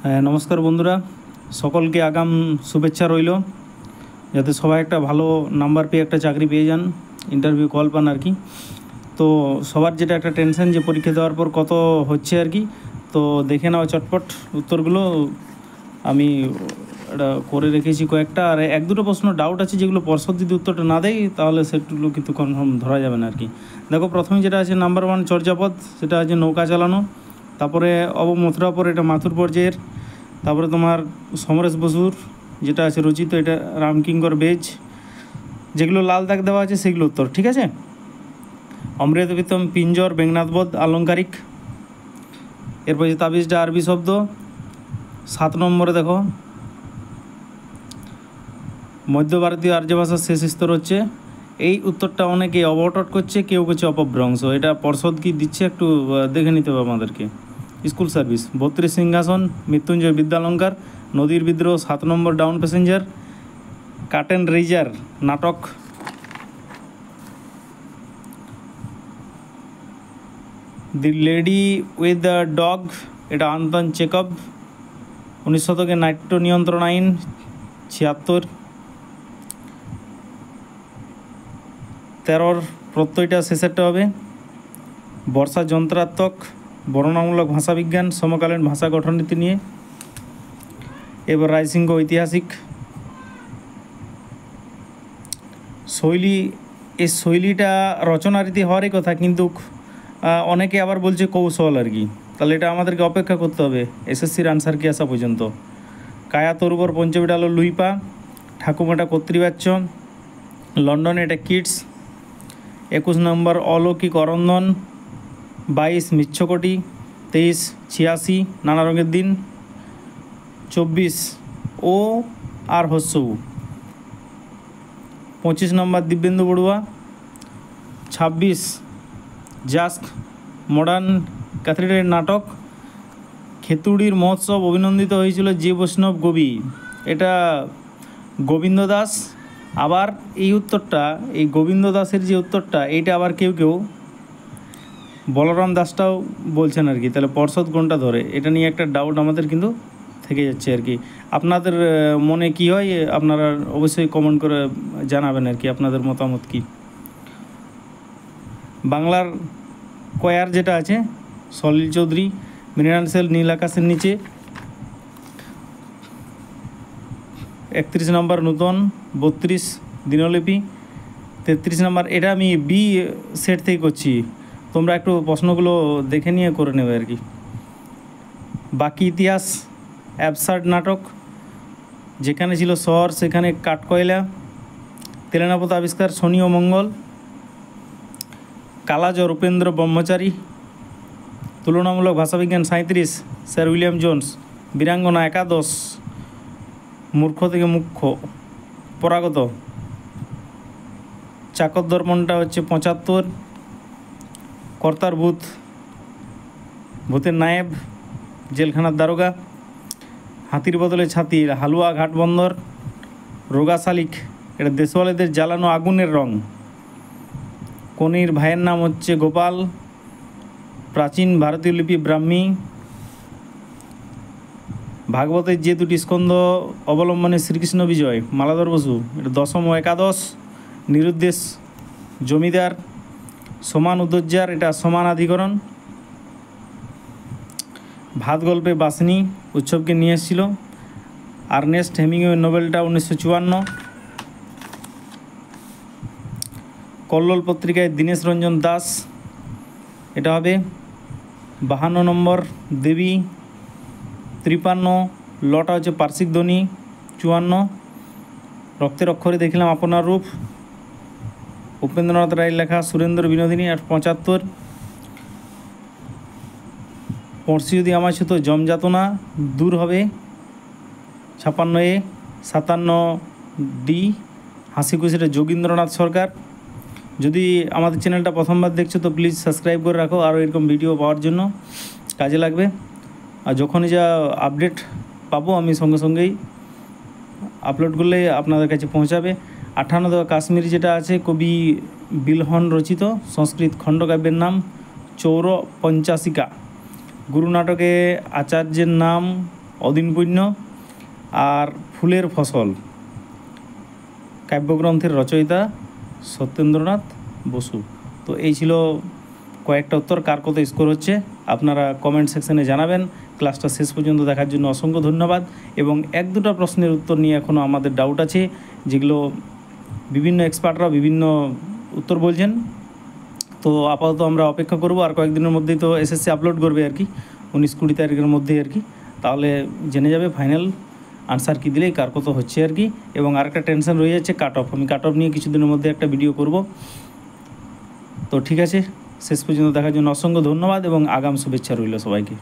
হ্যাঁ, নমস্কার বন্ধুরা, সকলকে আগাম শুভেচ্ছা রইল। যাতে সবাই একটা ভালো নাম্বার পেয়ে একটা চাকরি পেয়ে যান, ইন্টারভিউ কল পান আর কি। তো সবার যেটা একটা টেনশন যে পরীক্ষা দেওয়ার পর কত হচ্ছে আর কি। তো দেখে নাও চটপট উত্তরগুলো। আমি এটা করে রেখেছি কয়েকটা, আর এক দুটো প্রশ্ন ডাউট আছে যেগুলো পর্ষদ যদি উত্তরটা না দেয় তাহলে সেগুলো কিন্তু কনফার্ম ধরা যাবে না আর কি। দেখো, প্রথমে যেটা আছে নাম্বার 1 চর্যাপদ, সেটা আছে নৌকা চালানো। তারপরে অবমথুরাপুর, এটা মাথুর পর্যায়ের। তারপরে তোমার সমরেশ বসুর যেটা আছে রচিত, এটা রামকিঙ্কর বেজ। যেগুলো লাল দাগ দেওয়া আছে সেগুলো উত্তর, ঠিক আছে। অমৃত প্রীতম পিঞ্জর বেঙ্গনাথবোধ আলংকারিক। এরপর যে তাবিজটা আরবি শব্দ। 7 নম্বরে দেখো মধ্য ভারতীয় আর্য ভাষার শেষ স্তর হচ্ছে। এই উত্তরটা অনেকে অবটট করছে, কেউ করছে অপভ্রংশ। এটা পর্ষদ কি দিচ্ছে একটু দেখে নিতে হবে আমাদেরকে। স্কুল সার্ভিস 32 সিংহাসন, মৃত্যুঞ্জয় বিদ্যালঙ্কার, নদীর বিদ্রোহ 7 নম্বর ডাউন প্যাসেঞ্জার, কার্টেন রেইজার নাটক। দি লেডি উইথ দ্য ডগ, এটা আন্তন চেকব। 19 শতকে নাট্য নিয়ন্ত্রণ আইন 76। 13 প্রত্যয়টা শেষেরটা হবে। বর্ষা যন্ত্রাত্মক, বর্ণনামূলক ভাষাবিজ্ঞান, সমকালীন ভাষা গঠননীতি নিয়ে। এবার রায়সিংহ ঐতিহাসিক শৈলী। এই শৈলীটা রচনারীতি হওয়ারই কথা, কিন্তু অনেকে আবার বলছে কৌশল আর কি। তাহলে এটা আমাদেরকে অপেক্ষা করতে হবে এসএসসির আনসার কি আসা পর্যন্ত। কায়া তরুবর পঞ্চবিডালো লুইপা, ঠাকুমাটা কর্তৃবাচ্য, লন্ডনে এটা কিডস। 21 নম্বর অলৌকিক অরন্ধন, 22 মিচ্ছকটি, 23 86 নানা রঙের দিন, 24 ও আর হস্যউ, 25 নম্বর দিব্যেন্দু বড়ুয়া, 26 জাস্ক মডার্ন ক্যাথিড্রাল নাটক। খেতুড়ির মহোৎসব অভিনন্দিত হয়েছিল যে বৈষ্ণব কবি, এটা গোবিন্দ দাস। আবার এই উত্তরটা, এই গোবিন্দ দাসের যে উত্তরটা, এইটা আবার কেউ কেউ বলরাম দাসটাও বলছেন আর কি। তাহলে পর্ষদ কোনটা ধরে, এটা নিয়ে একটা ডাউট আমাদের কিন্তু থেকে যাচ্ছে আর কি। আপনাদের মনে কি হয় আপনারা অবশ্যই কমেন্ট করে জানাবেন আর কি, আপনাদের মতামত কি। বাংলার কয়ার যেটা আছে সলিল চৌধুরী, মৃণাল সেল, নীল আকাশের নিচে। 31 নম্বর নূতন, 32 দিনলিপি, 33 নম্বর। এটা আমি বি সেট থেকে করছি, তোমরা একটু প্রশ্নগুলো দেখে নিয়ে করে নেবে আর কি। বাকি ইতিহাস অ্যাবসার্ড নাটক, যেখানে ছিল শহর সেখানে কাঠকয়লা। তেলেনাপথ আবিষ্কার শনি ও মঙ্গল। কালাজ্বর উপেন্দ্র ব্রহ্মচারী। তুলনামূলক ভাষাবিজ্ঞান 37 স্যার উইলিয়াম জোন্স। বীরাঙ্গনা 11 মূর্খ থেকে মুখ্য পরাগত। চাকর দর্পণটা হচ্ছে 75। কর্তার ভূত, ভূতের নায়েব, জেলখানার দারোগা। হাতির বদলে ছাতি, হালুয়া ঘাট বন্দর। রোগা শালিক, এটা দেশওয়ালিদের জ্বালানো আগুনের রং। কনির ভাইয়ের নাম হচ্ছে গোপাল। প্রাচীন ভারতীয় লিপি ব্রাহ্মী। ভাগবতের যে 2টি স্কন্ধ অবলম্বনে শ্রীকৃষ্ণ বিজয়, মালাধর বসু, এটা 10ম ও 11। নিরুদ্দেশ জমিদার। সমান উদ্যোজ্জার, এটা সমানাধিকরণ। ভাত গল্পে বাসনি উৎসবকে নিয়ে এসেছিল। Ernest Hemingway নোবেলটা 1954। কল্লোল পত্রিকায় দীনেশ রঞ্জন দাস, এটা হবে 52 নম্বর। দেবী 53। লটা হচ্ছে পার্শ্বিক ধ্বনি 54। রক্তের অক্ষরে দেখলাম আপনার রূপ, উপেন্দ্রনাথ রায়ের লেখা সুরেন্দ্র বিনোদিনী 75। পড়শি যদি আমার ছুতো জমযাতনা দূর হবে 56A। 57D হাসি খুশিটা যোগীন্দ্রনাথ সরকার। যদি আমাদের চ্যানেলটা প্রথমবার দেখছো তো প্লিজ সাবস্ক্রাইব করে রাখো, আরও এরকম ভিডিও পাওয়ার জন্য কাজে লাগবে। আর যখনই যা আপডেট পাবো আমি সঙ্গে সঙ্গেই আপলোড করলে আপনাদের কাছে পৌঁছাবে। 58 কাশ্মীর যেটা আছে কবি বিলহন রচিত সংস্কৃত খণ্ডকাব্যের নাম চৌর পঞ্চাশিকা। গুরু নাটকে আচার্যের নাম অদিনপুণ্য আর ফুলের ফসল কাব্যগ্রন্থের রচয়িতা সত্যেন্দ্রনাথ বসু। তো এই ছিল কয়েকটা উত্তর, কার কত স্কোর হচ্ছে আপনারা কমেন্ট সেকশানে জানাবেন। ক্লাসটা শেষ পর্যন্ত দেখার জন্য অসংখ্য ধন্যবাদ। এবং এক দুটো প্রশ্নের উত্তর নিয়ে এখনও আমাদের ডাউট আছে, যেগুলো বিভিন্ন এক্সপার্টরা বিভিন্ন উত্তর বলছেন। তো আপাতত আমরা অপেক্ষা করব, আর কয়েকদিনের মধ্যেই তো এসএসসি আপলোড করবে আর কি, 19-20 তারিখের মধ্যেই আর কি। তাহলে জেনে যাবে ফাইনাল আনসার কী দিলেই কার কত হচ্ছে আর কি। এবং আরেকটা টেনশন রয়ে যাচ্ছে কাট অফ, আমি কাট অফ নিয়ে কিছুদিনের মধ্যে একটা ভিডিও করব। তো ঠিক আছে, শেষ পর্যন্ত দেখার জন্য অসংখ্য ধন্যবাদ এবং আগাম শুভেচ্ছা রইল সবাইকে।